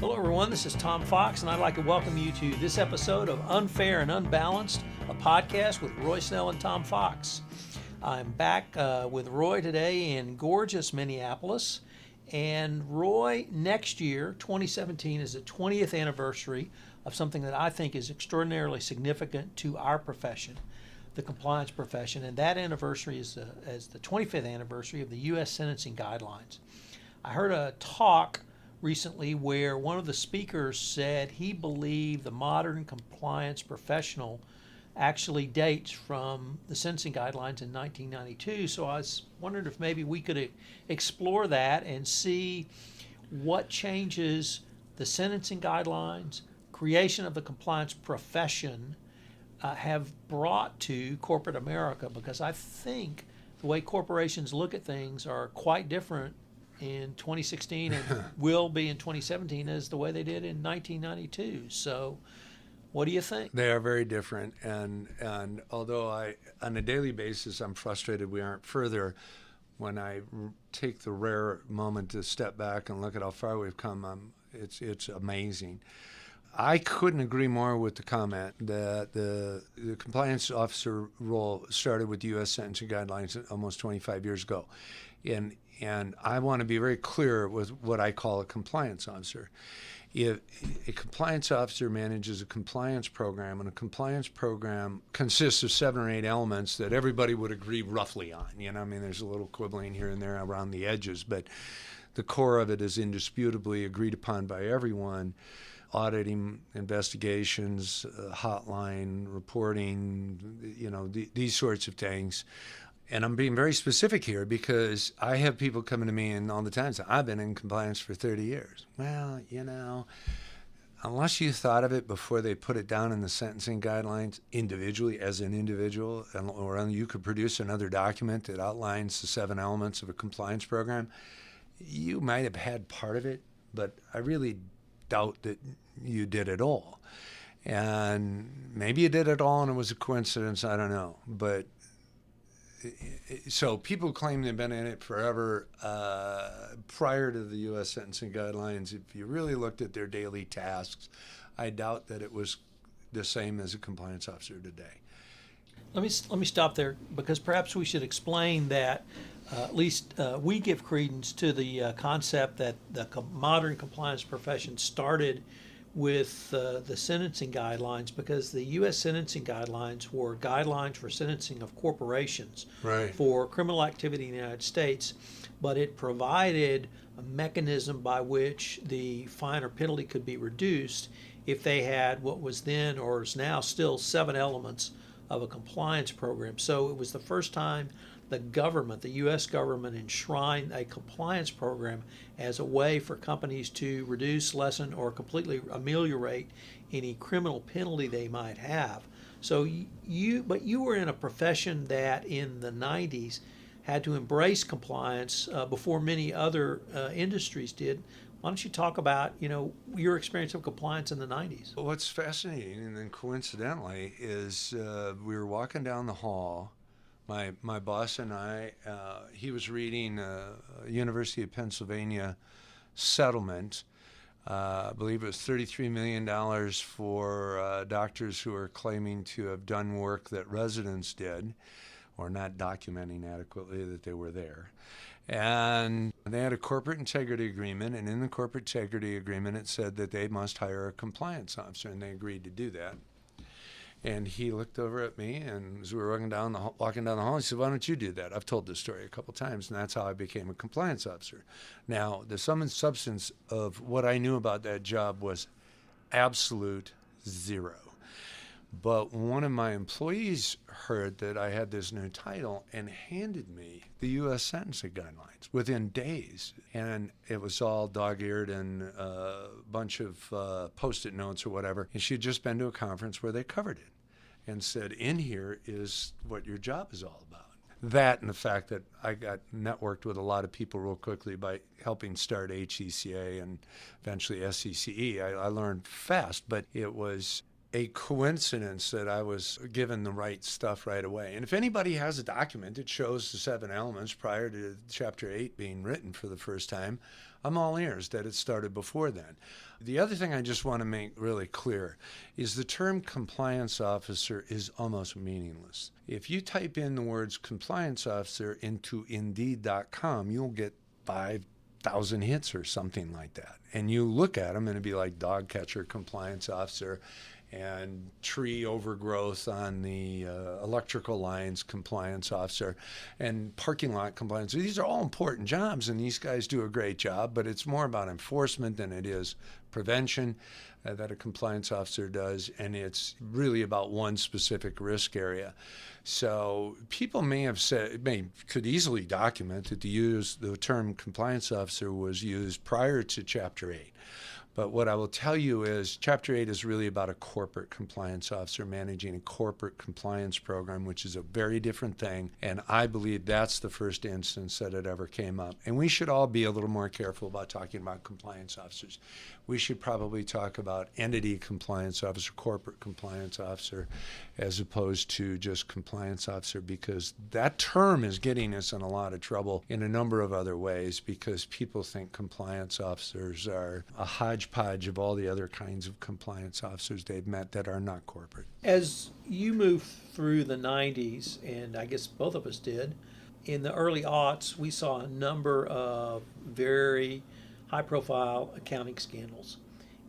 Hello everyone, this is Tom Fox and I'd like to welcome you to this episode of Unfair and Unbalanced, a podcast with Roy Snell and Tom Fox. I'm back with Roy today in gorgeous Minneapolis. And Roy, next year, 2017, is the 20th anniversary of something that I think is extraordinarily significant to our profession, the compliance profession. And that anniversary is the 25th anniversary of the U.S. Sentencing Guidelines. I heard a talk recently where one of the speakers said he believed the modern compliance professional actually dates from the sentencing guidelines in 1992. So I was wondering if maybe we could explore that and see what changes the sentencing guidelines, creation of the compliance profession have brought to corporate America, because I think the way corporations look at things are quite different in 2016 and will be in 2017 as the way they did in 1992. So what do you think? They are very different, and although on a daily basis, I'm frustrated we aren't further, when I take the rare moment to step back and look at how far we've come, it's amazing. I couldn't agree more with the comment that the compliance officer role started with the U.S. Sentencing Guidelines almost 25 years ago. And I want to be very clear with what I call a compliance officer. If a compliance officer manages a compliance program, and a compliance program consists of 7 or 8 elements that everybody would agree roughly on, there's a little quibbling here and there around the edges, but the core of it is indisputably agreed upon by everyone. Auditing, investigations, hotline, reporting, these sorts of things. And I'm being very specific here because I have people coming to me and all the time say, I've been in compliance for 30 years. Well, unless you thought of it before they put it down in the sentencing guidelines individually as an individual, or you could produce another document that outlines the 7 elements of a compliance program, you might have had part of it, but I really doubt that you did it all. And maybe you did it all and it was a coincidence, I don't know. But so people claim they've been in it forever. Prior to the U.S. Sentencing Guidelines, if you really looked at their daily tasks, I doubt that it was the same as a compliance officer today. Let me stop there, because perhaps we should explain that at least we give credence to the concept that the modern compliance profession started with the sentencing guidelines, because the U.S. sentencing guidelines were guidelines for sentencing of corporations for criminal activity in the United States, but it provided a mechanism by which the fine or penalty could be reduced if they had what was then, or is now still, 7 elements of a compliance program. So it was the first time the U.S. government, enshrined a compliance program as a way for companies to reduce, lessen, or completely ameliorate any criminal penalty they might have. So you were in a profession that in the 90s had to embrace compliance before many other industries did. Why don't you talk about, your experience of compliance in the 90s? Well, what's fascinating, and then coincidentally, is we were walking down the hall. My boss and I, he was reading a University of Pennsylvania settlement. I believe it was $33 million for doctors who are claiming to have done work that residents did, or not documenting adequately that they were there. And they had a corporate integrity agreement, and in the corporate integrity agreement it said that they must hire a compliance officer, and they agreed to do that. And he looked over at me, and as we were walking down the hall, he said, "Why don't you do that?" I've told this story a couple times, and that's how I became a compliance officer. Now, the sum and substance of what I knew about that job was absolute zero. But one of my employees heard that I had this new title and handed me the U.S. Sentencing Guidelines within days. And it was all dog-eared and a bunch of Post-it notes or whatever. And she had just been to a conference where they covered it and said, in here is what your job is all about. That and the fact that I got networked with a lot of people real quickly by helping start HECA and eventually SCCE. I learned fast, but it was a coincidence that I was given the right stuff right away. And if anybody has a document that shows the 7 elements prior to Chapter 8 being written for the first time, I'm all ears that it started before then. The other thing I just want to make really clear is the term compliance officer is almost meaningless. If you type in the words compliance officer into Indeed.com, you'll get 5,000 hits or something like that. And you look at them and it'd be like dog catcher compliance officer and tree overgrowth on the electrical lines compliance officer and parking lot compliance. These are all important jobs, and these guys do a great job, but it's more about enforcement than it is prevention that a compliance officer does, and it's really about one specific risk area. So people may have said, could easily document that the term compliance officer was used prior to Chapter 8. But what I will tell you is Chapter 8 is really about a corporate compliance officer managing a corporate compliance program, which is a very different thing. And I believe that's the first instance that it ever came up. And we should all be a little more careful about talking about compliance officers. We should probably talk about entity compliance officer, corporate compliance officer, as opposed to just compliance officer, because that term is getting us in a lot of trouble in a number of other ways, because people think compliance officers are a hodgepodge of all the other kinds of compliance officers they've met that are not corporate. As you move through the 90s, and I guess both of us did, in the early aughts, we saw a number of very high-profile accounting scandals.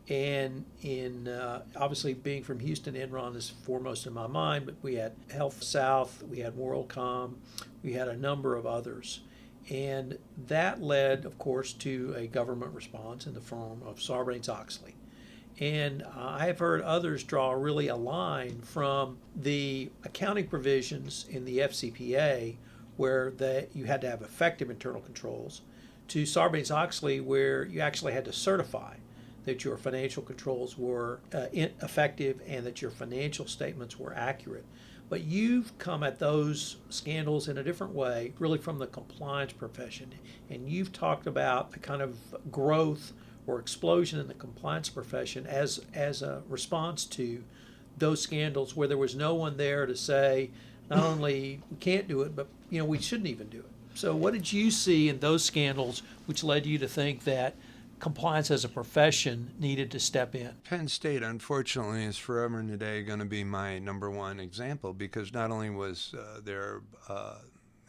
And in obviously being from Houston, Enron is foremost in my mind, but we had Health South, we had WorldCom, we had a number of others. And that led, of course, to a government response in the form of Sarbanes-Oxley. And I have heard others draw really a line from the accounting provisions in the FCPA, where you had to have effective internal controls, to Sarbanes-Oxley, where you actually had to certify that your financial controls were effective and that your financial statements were accurate. But you've come at those scandals in a different way, really from the compliance profession. And you've talked about the kind of growth or explosion in the compliance profession as a response to those scandals, where there was no one there to say, not only we can't do it, but we shouldn't even do it. So what did you see in those scandals which led you to think that compliance as a profession needed to step in? Penn State, unfortunately, is forever and today going to be my number one example, because not only was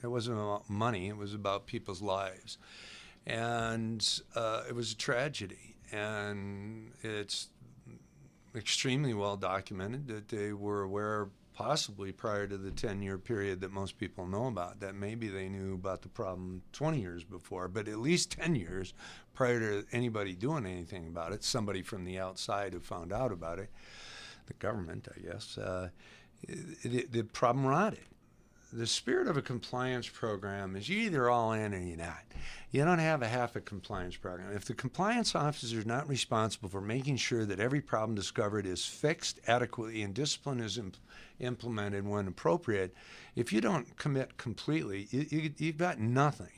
it wasn't about money, it was about people's lives. And it was a tragedy. And it's extremely well documented that they were aware, possibly prior to the 10-year period that most people know about, that maybe they knew about the problem 20 years before, but at least 10 years prior to anybody doing anything about it, somebody from the outside who found out about it, the government, I guess, the problem rotted. The spirit of a compliance program is you're either all in or you're not. You don't have a half a compliance program. If the compliance officer is not responsible for making sure that every problem discovered is fixed adequately and discipline is implemented when appropriate, if you don't commit completely, you've got nothing.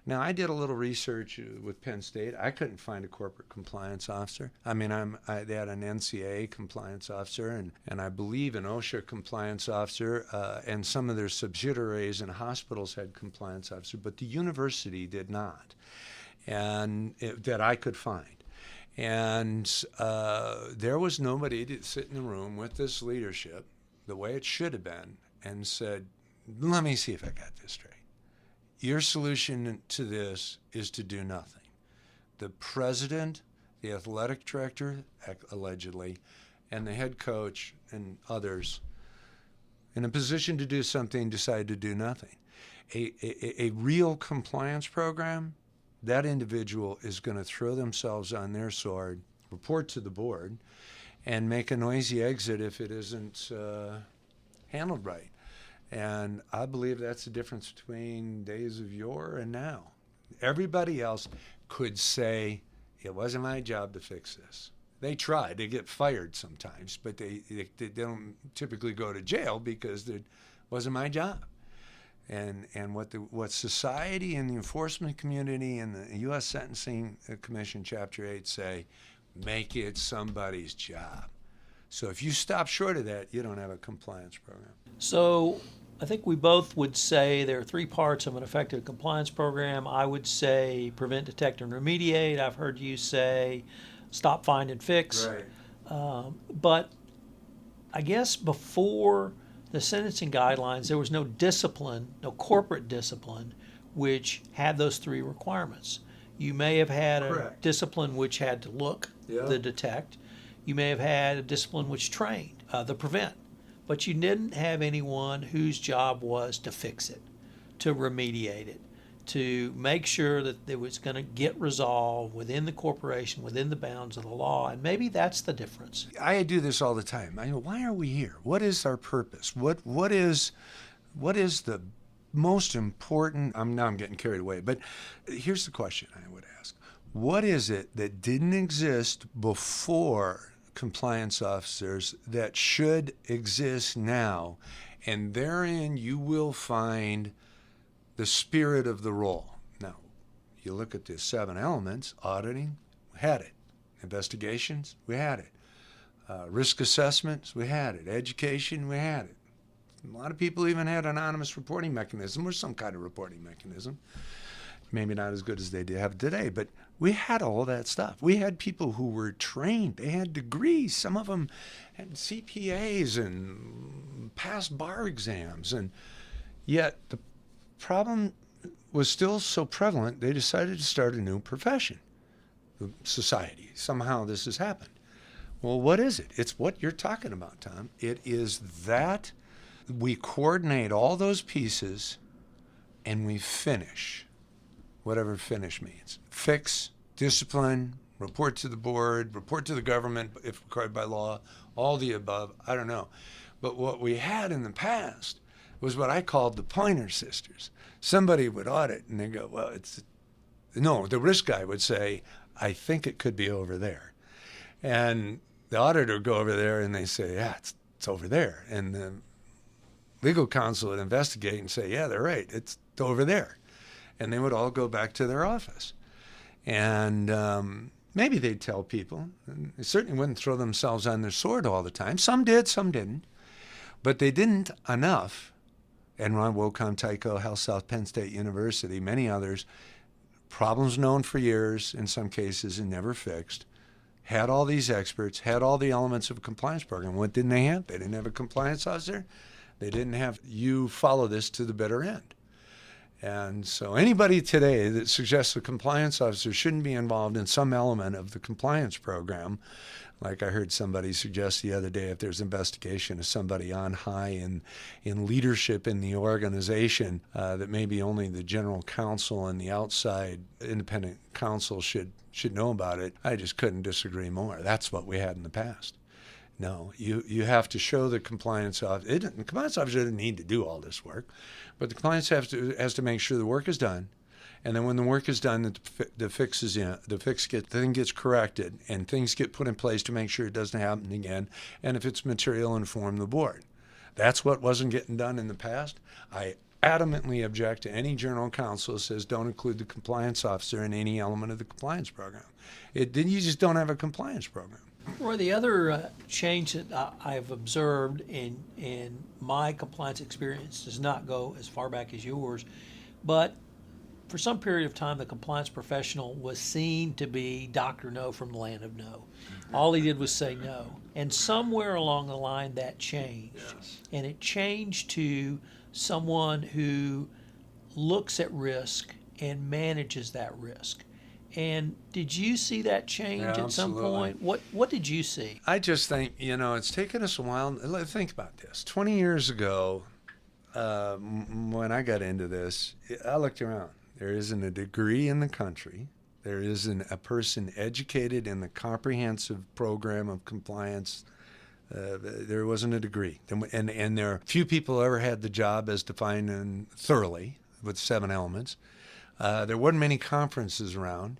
Now, I did a little research with Penn State. I couldn't find a corporate compliance officer. I mean, they had an NCAA compliance officer, and I believe an OSHA compliance officer, and some of their subsidiaries and hospitals had compliance officers, but the university did not, and that I could find. And there was nobody to sit in the room with this leadership the way it should have been and said, let me see if I got this straight. Your solution to this is to do nothing. The president, the athletic director, allegedly, and the head coach and others in a position to do something decide to do nothing. A real compliance program, that individual is going to throw themselves on their sword, report to the board, and make a noisy exit if it isn't handled right. And I believe that's the difference between days of yore and now. Everybody else could say, it wasn't my job to fix this. They tried. They get fired sometimes, but they don't typically go to jail because it wasn't my job. And what society and the enforcement community and the U.S. Sentencing Commission Chapter 8 say, make it somebody's job. So if you stop short of that, you don't have a compliance program. So I think we both would say there are three parts of an effective compliance program. I would say prevent, detect, and remediate. I've heard you say stop, find, and fix. Right. But I guess before the sentencing guidelines, there was no discipline, no corporate discipline, which had those three requirements. You may have had a Correct. discipline which had to look, the detect. You may have had a discipline which trained, the prevent. But you didn't have anyone whose job was to fix it, to remediate it, to make sure that it was going to get resolved within the corporation, within the bounds of the law. And maybe that's the difference. I do this all the time. I know, why are we here? What is our purpose? What is the most important? Now I'm getting carried away, but here's the question I would ask. What is it that didn't exist before compliance officers that should exist now? And therein you will find the spirit of the role. Now, you look at the 7 elements: auditing, we had it. Investigations, we had it. Risk assessments, we had it. Education, we had it. A lot of people even had anonymous reporting mechanism or some kind of reporting mechanism. Maybe not as good as they have today, but we had all that stuff. We had people who were trained. They had degrees. Some of them had CPAs and passed bar exams. And yet the problem was still so prevalent, they decided to start a new profession, the society. Somehow this has happened. Well, what is it? It's what you're talking about, Tom. It is that we coordinate all those pieces and we finish, whatever finish means. Fix, discipline, report to the board, report to the government if required by law, all the above, I don't know. But what we had in the past was what I called the Pointer Sisters. Somebody would audit and they go, well, the risk guy would say, I think it could be over there. And the auditor would go over there and they say, yeah, it's over there. And the legal counsel would investigate and say, yeah, they're right, it's over there. And they would all go back to their office. And maybe they'd tell people. And they certainly wouldn't throw themselves on their sword all the time. Some did, some didn't. But they didn't enough. Enron, WorldCom, Tyco, HealthSouth, Penn State University, many others, problems known for years in some cases and never fixed, had all these experts, had all the elements of a compliance program. What didn't they have? They didn't have a compliance officer. They didn't have you follow this to the bitter end. And so anybody today that suggests a compliance officer shouldn't be involved in some element of the compliance program, like I heard somebody suggest the other day, if there's investigation of somebody on high in leadership in the organization, that maybe only the general counsel and the outside independent counsel should know about it, I just couldn't disagree more. That's what we had in the past. No, you have to show the compliance officer. The compliance officer doesn't need to do all this work, but the compliance officer has to make sure the work is done, and then when the work is done, the thing gets corrected, and things get put in place to make sure it doesn't happen again. And if it's material, inform the board. That's what wasn't getting done in the past. I adamantly object to any general counsel that says don't include the compliance officer in any element of the compliance program. Then you just don't have a compliance program. Roy, the other change that I've observed in my compliance experience does not go as far back as yours, but for some period of time, the compliance professional was seen to be Dr. No from the land of no. All he did was say no. And somewhere along the line, that changed. Yes. And it changed to someone who looks at risk and manages that risk. And did you see that change at some point? What did you see? I just think, it's taken us a while. Think about this. 20 years ago, when I got into this, I looked around. There isn't a degree in the country. There isn't a person educated in the comprehensive program of compliance. There wasn't a degree. And there are few people ever had the job as defined and thoroughly with 7 elements. There weren't many conferences around.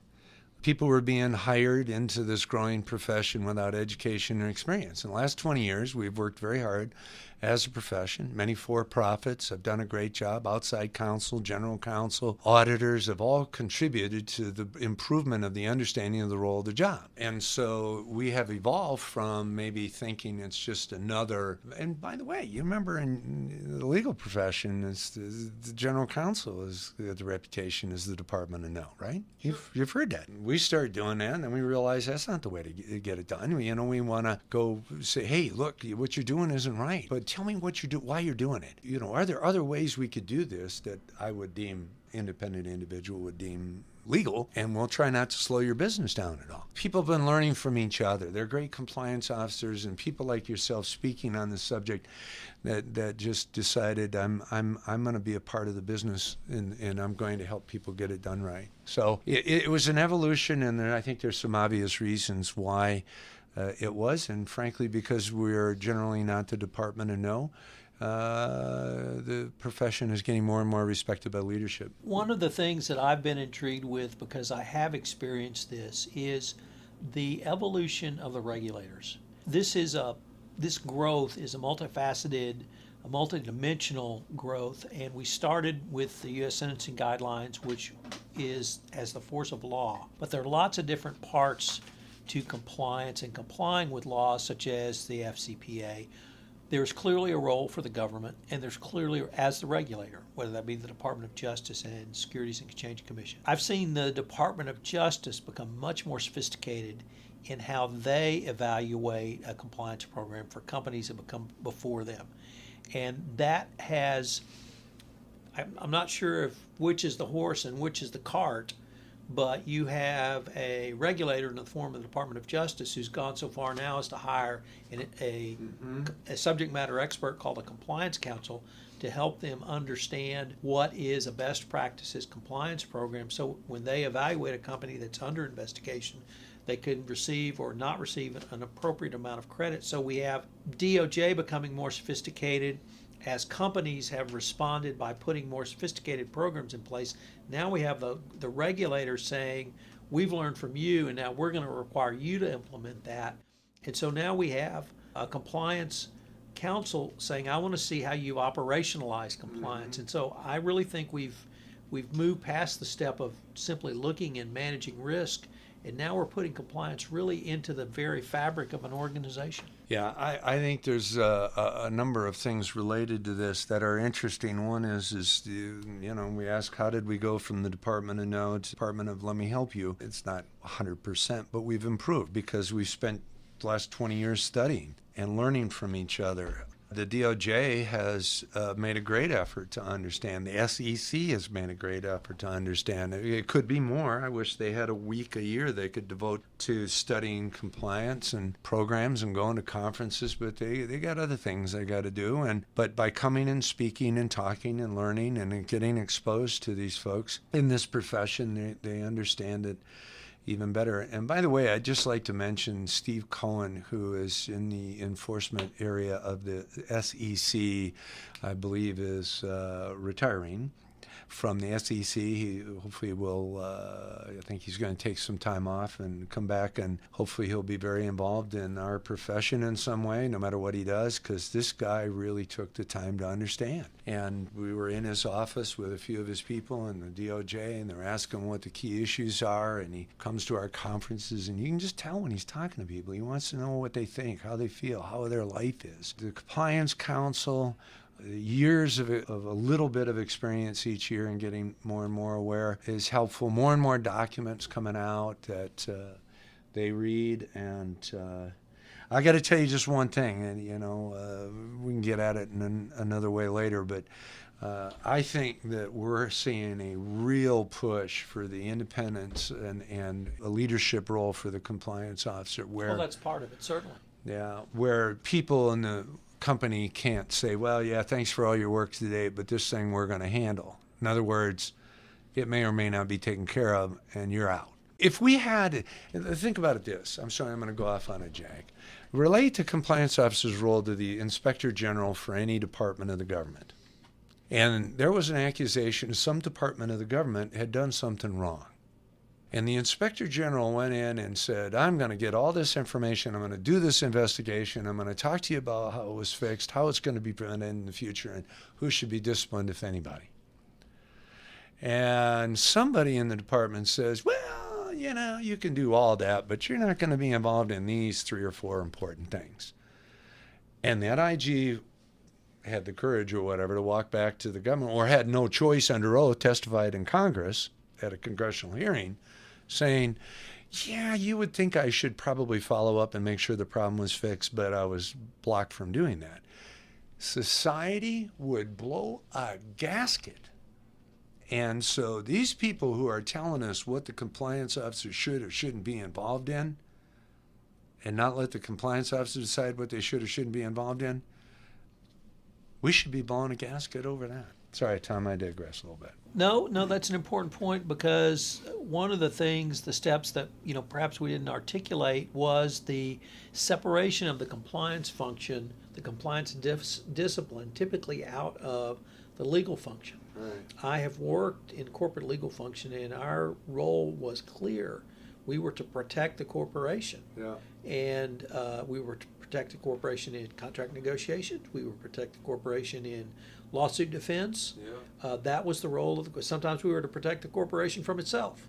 people were being hired into this growing profession without education and experience. In the last 20 years, we've worked very hard as a profession. Many for-profits have done a great job. Outside counsel, general counsel, auditors have all contributed to the improvement of the understanding of the role of the job. And so we have evolved from maybe thinking it's just another, and by the way, you remember in the legal profession, it's the general counsel is the reputation as the Department of No, right? You've heard that. We started doing that, and then we realized that's not the way to get it done. We want to go say, hey, look, what you're doing isn't right, but tell me what you do, why you're doing it. Are there other ways we could do this that I would deem, independent individual would deem legal, and we'll try not to slow your business down at all. People have been learning from each other. They're great compliance officers and people like yourself speaking on the subject that just decided I'm going to be a part of the business and I'm going to help people get it done right. So it was an evolution, and I think there's some obvious reasons why it was, and frankly, because we're generally not the Department of No, the profession is getting more and more respected by leadership. One of the things that I've been intrigued with, because I have experienced this, is the evolution of the regulators. This growth is a multifaceted, a multidimensional growth, and we started with the U.S. Sentencing Guidelines, which is as the force of law. But there are lots of different parts to compliance and complying with laws such as the FCPA. There's clearly a role for the government, and there's clearly, as the regulator, whether that be the Department of Justice and Securities and Exchange Commission. I've seen the Department of Justice become much more sophisticated in how they evaluate a compliance program for companies that come before them. And that has, I'm not sure which is the horse and which is the cart, but you have a regulator in the form of the Department of Justice who's gone so far now as to hire a subject matter expert called a compliance counsel to help them understand what is a best practices compliance program. So when they evaluate a company that's under investigation, they could receive or not receive an appropriate amount of credit. So we have DOJ becoming more sophisticated as companies have responded by putting more sophisticated programs in place. Now we have the regulator saying, we've learned from you, and now we're going to require you to implement that. And so now we have a compliance counsel saying, I want to see how you operationalize compliance. And so I really think we've moved past the step of simply looking and managing risk, and now we're putting compliance really into the very fabric of an organization. Yeah, I think there's a number of things related to this that are interesting. One is we ask, how did we go from the Department of No to the Department of Let me help you? It's not 100%, but we've improved because we've spent the last 20 years studying and learning from each other. The DOJ has made a great effort to understand. The SEC has made a great effort to understand. It could be more. I wish they had a week a year they could devote to studying compliance and programs and going to conferences, but they got other things they got to do. But by coming and speaking and talking and learning and getting exposed to these folks in this profession, they understand it even better. And by the way, I'd just like to mention Steve Cohen, who is in the enforcement area of the SEC, I believe is retiring from the SEC. He hopefully will, I think he's going to take some time off and come back, and hopefully he'll be very involved in our profession in some way, no matter what he does, because this guy really took the time to understand. And we were in his office with a few of his people in the DOJ, and they're asking what the key issues are, and he comes to our conferences, and you can just tell when he's talking to people. He wants to know what they think, how they feel, how their life is. The Compliance Council, years of a little bit of experience each year and getting more and more aware is helpful. More and more documents coming out that they read, and I got to tell you just one thing, and we can get at it in another way later, but I think that we're seeing a real push for the independence and a leadership role for the compliance officer. Well, that's part of it, certainly. Yeah, where people in the company can't say, well, yeah, thanks for all your work today, but this thing we're going to handle. In other words, it may or may not be taken care of, and you're out. If we had, think about it this, I'm sorry, I'm going to go off on a jag. Relate the compliance officer's role to the inspector general for any department of the government. And there was an accusation some department of the government had done something wrong. And the inspector general went in and said, I'm going to get all this information. I'm going to do this investigation. I'm going to talk to you about how it was fixed, how it's going to be prevented in the future, and who should be disciplined, if anybody. And somebody in the department says, well, you can do all that, but you're not going to be involved in these 3 or 4 important things. And that IG had the courage or whatever to walk back to the government, or had no choice under oath, testified in Congress at a congressional hearing, saying, yeah, you would think I should probably follow up and make sure the problem was fixed, but I was blocked from doing that. Society would blow a gasket. And so these people who are telling us what the compliance officer should or shouldn't be involved in, and not let the compliance officer decide what they should or shouldn't be involved in, we should be blowing a gasket over that. Sorry, Tom, I digress a little bit. No, that's an important point, because one of the things, the steps that perhaps we didn't articulate, was the separation of the compliance function, the compliance discipline, typically out of the legal function. Right. I have worked in corporate legal function, and our role was clear. We were to protect the corporation. Yeah. And we were to protect the corporation in contract negotiations. We were to protect the corporation in lawsuit defense. Yeah. That was the role of sometimes we were to protect the corporation from itself.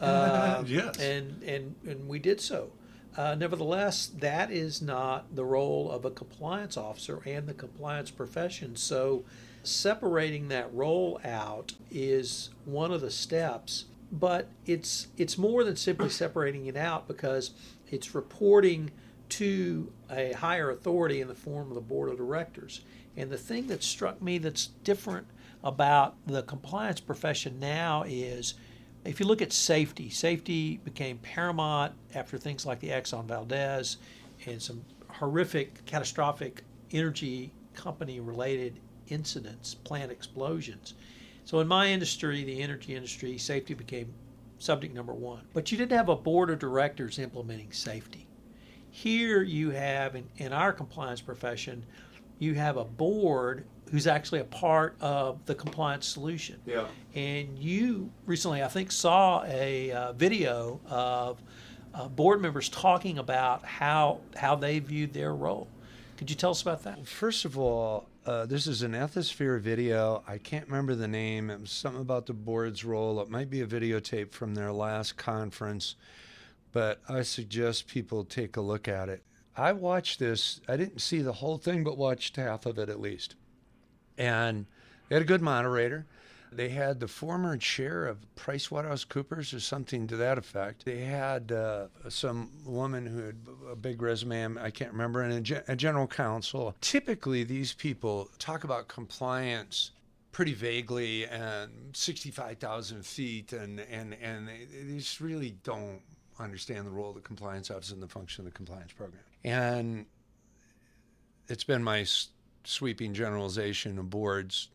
Yes. And we did so. Nevertheless, that is not the role of a compliance officer and the compliance profession. So separating that role out is one of the steps, but it's more than simply separating it out, because it's reporting to a higher authority in the form of the board of directors. And the thing that struck me that's different about the compliance profession now is, if you look at safety became paramount after things like the Exxon Valdez and some horrific, catastrophic energy company related incidents, plant explosions. So in my industry, the energy industry, safety became subject number 1. But you didn't have a board of directors implementing safety. Here you have, in our compliance profession, you have a board who's actually a part of the compliance solution. Yeah. And you recently, I think, saw a video of board members talking about how they viewed their role. Could you tell us about that? First of all, this is an Ethisphere video. I can't remember the name. It was something about the board's role. It might be a videotape from their last conference, but I suggest people take a look at it. I watched this. I didn't see the whole thing, but watched half of it at least. And they had a good moderator. They had the former chair of PricewaterhouseCoopers or something to that effect. They had some woman who had a big resume, I can't remember, and a general counsel. Typically, these people talk about compliance pretty vaguely and 65,000 feet, and they just really don't understand the role of the compliance officer and the function of the compliance program. And it's been my sweeping generalization of boards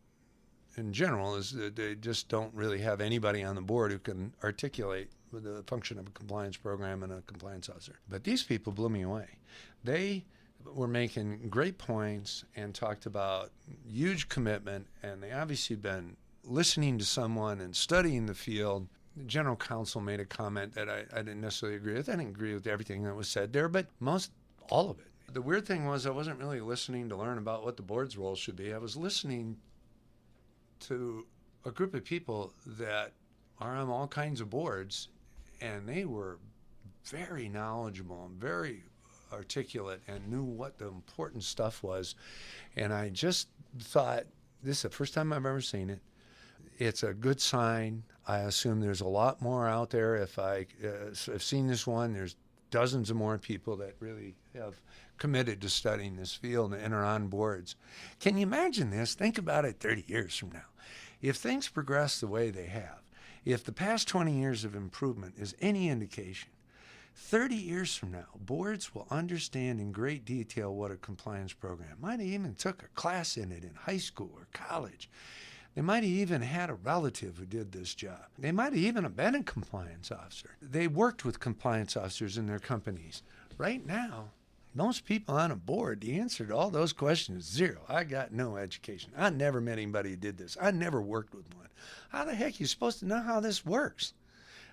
in general is that they just don't really have anybody on the board who can articulate the function of a compliance program and a compliance officer. But these people blew me away. They were making great points and talked about huge commitment, and they obviously been listening to someone and studying the field. The general counsel made a comment that I didn't necessarily agree with. I didn't agree with everything that was said there, but all of it. The weird thing was I wasn't really listening to learn about what the board's role should be. I was listening to a group of people that are on all kinds of boards, and they were very knowledgeable and very articulate and knew what the important stuff was. And I just thought, this is the first time I've ever seen it. It's a good sign. I assume there's a lot more out there. If I've seen this one, there's dozens of more people that really have committed to studying this field and are on boards. Can you imagine this? Think about it 30 years from now. If things progress the way they have, if the past 20 years of improvement is any indication, 30 years from now, boards will understand in great detail what a compliance program. Might have even took a class in it in high school or college. They might have even had a relative who did this job. They might have even been a compliance officer. They worked with compliance officers in their companies. Right now, most people on a board, the answer to all those questions is zero. I got no education. I never met anybody who did this. I never worked with one. How the heck are you supposed to know how this works?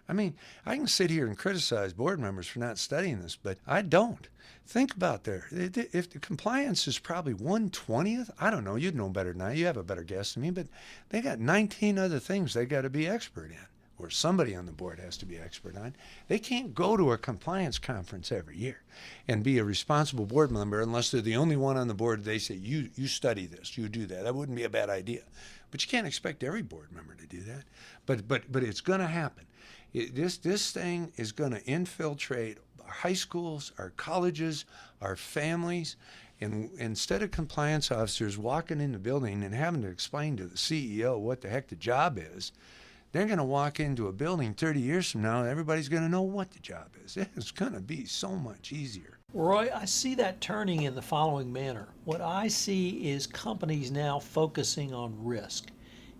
I mean, I can sit here and criticize board members for not studying this, but I don't. Think about there. If the compliance is probably 1/20th, I don't know, you'd know better than I. You have a better guess than me, but they got 19 other things they got to be expert in, or somebody on the board has to be expert on. They can't go to a compliance conference every year and be a responsible board member unless they're the only one on the board. They say, you study this, you do that. That wouldn't be a bad idea. But you can't expect every board member to do that. But it's going to happen. This thing is going to infiltrate our high schools, our colleges, our families. And instead of compliance officers walking in the building and having to explain to the CEO what the heck the job is, they're going to walk into a building 30 years from now and everybody's going to know what the job is. It's going to be so much easier. Roy, I see that turning in the following manner. What I see is companies now focusing on risk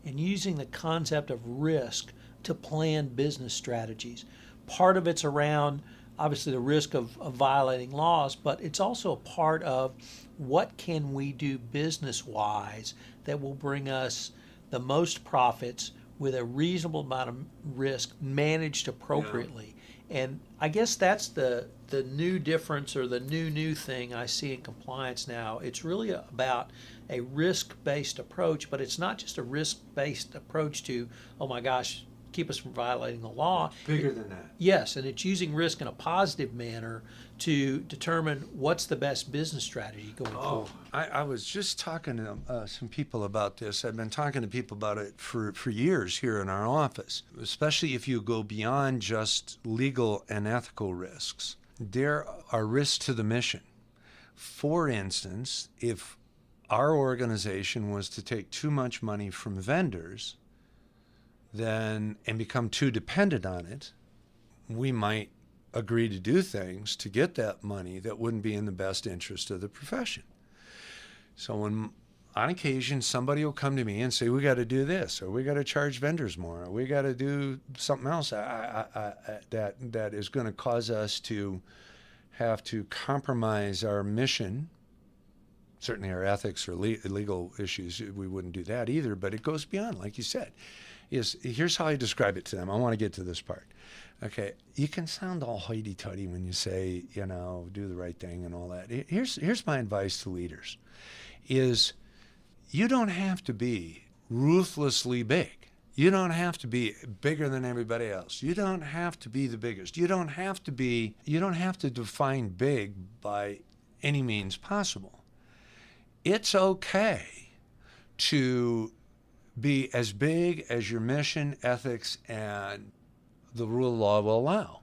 and using the concept of risk to plan business strategies. Part of it's around, obviously, the risk of violating laws, but it's also a part of what can we do business-wise that will bring us the most profits with a reasonable amount of risk managed appropriately. Yeah. And I guess that's the new difference, or the new thing I see in compliance now. It's really about a risk-based approach, but it's not just a risk-based approach to, oh my gosh, keep us from violating the law. Bigger than that. Yes, and it's using risk in a positive manner to determine what's the best business strategy going forward. I was just talking to some people about this. I've been talking to people about it for years here in our office, especially if you go beyond just legal and ethical risks. There are risks to the mission. For instance, if our organization was to take too much money from vendors and become too dependent on it, we might agree to do things to get that money that wouldn't be in the best interest of the profession. So when on occasion somebody will come to me and say, we got to do this, or we got to charge vendors more, or we got to do something else that is going to cause us to have to compromise our mission. Certainly our ethics or legal issues, we wouldn't do that either, but it goes beyond, like you said. Here's how I describe it to them. I want to get to this part. Okay, you can sound all hoity-toity when you say, do the right thing and all that. Here's my advice to leaders, is you don't have to be ruthlessly big. You don't have to be bigger than everybody else. You don't have to be the biggest. You don't have to define big by any means possible. It's okay to be as big as your mission, ethics, and the rule of law will allow.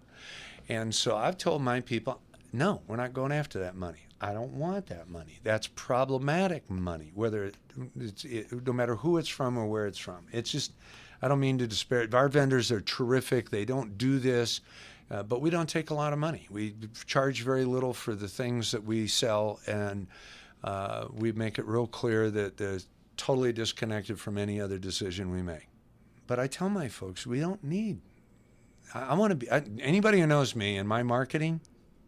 And so I've told my people, no, we're not going after that money. I don't want that money. That's problematic money, whether no matter who it's from or where it's from. It's just, I don't mean to disparage. Our vendors are terrific. They don't do this, but we don't take a lot of money. We charge very little for the things that we sell, and we make it real clear that they're totally disconnected from any other decision we make. But I tell my folks, we don't need, I want to be, anybody who knows me and my marketing,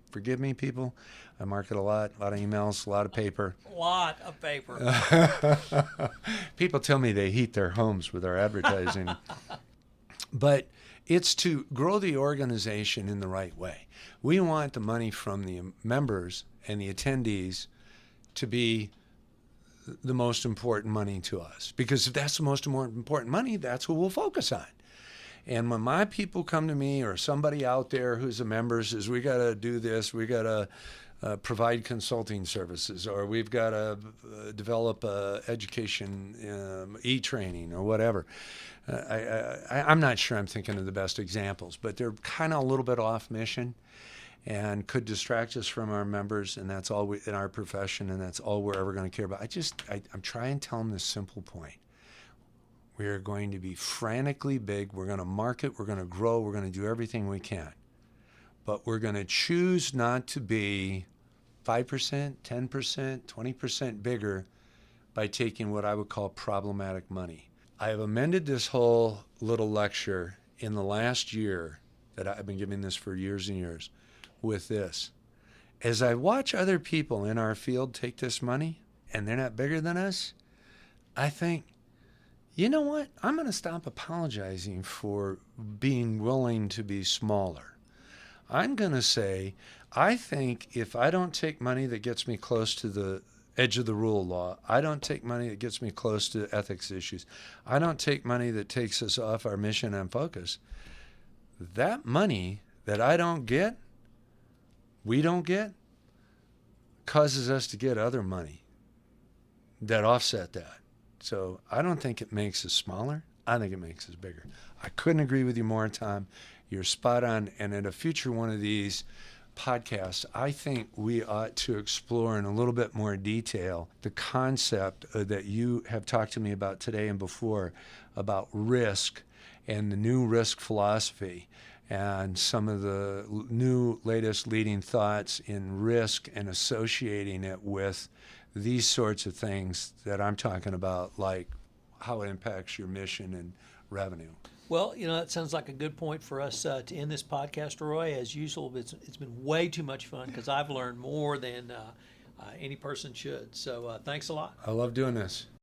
forgive me, people, I market a lot of emails, a lot of paper. A lot of paper. People tell me they heat their homes with our advertising. But it's to grow the organization in the right way. We want the money from the members and the attendees to be the most important money to us. Because if that's the most important money, that's what we'll focus on. And when my people come to me, or somebody out there who's a member says, we got to do this, we got to provide consulting services, or we've got to develop education, e-training, or whatever. I'm not sure I'm thinking of the best examples, but they're kind of a little bit off mission and could distract us from our members, and that's all in our profession, and that's all we're ever going to care about. I'm trying to tell them this simple point. We are going to be frantically big. We're going to market. We're going to grow. We're going to do everything we can. But we're going to choose not to be 5%, 10%, 20% bigger by taking what I would call problematic money. I have amended this whole little lecture in the last year, that I've been giving this for years and years, with this. As I watch other people in our field take this money, and they're not bigger than us, I think, you know what? I'm going to stop apologizing for being willing to be smaller. I'm going to say, I think if I don't take money that gets me close to the edge of the rule of law, I don't take money that gets me close to ethics issues, I don't take money that takes us off our mission and focus, that money that I don't get, we don't get, causes us to get other money that offset that. So I don't think it makes us smaller. I think it makes us bigger. I couldn't agree with you more, Tom. You're spot on. And in a future one of these podcasts, I think we ought to explore in a little bit more detail the concept that you have talked to me about today and before about risk and the new risk philosophy and some of the new latest leading thoughts in risk and associating it with these sorts of things that I'm talking about, like how it impacts your mission and revenue. Well, that sounds like a good point for us to end this podcast, Roy. As usual, it's been way too much fun because I've learned more than any person should. So thanks a lot. I love doing this.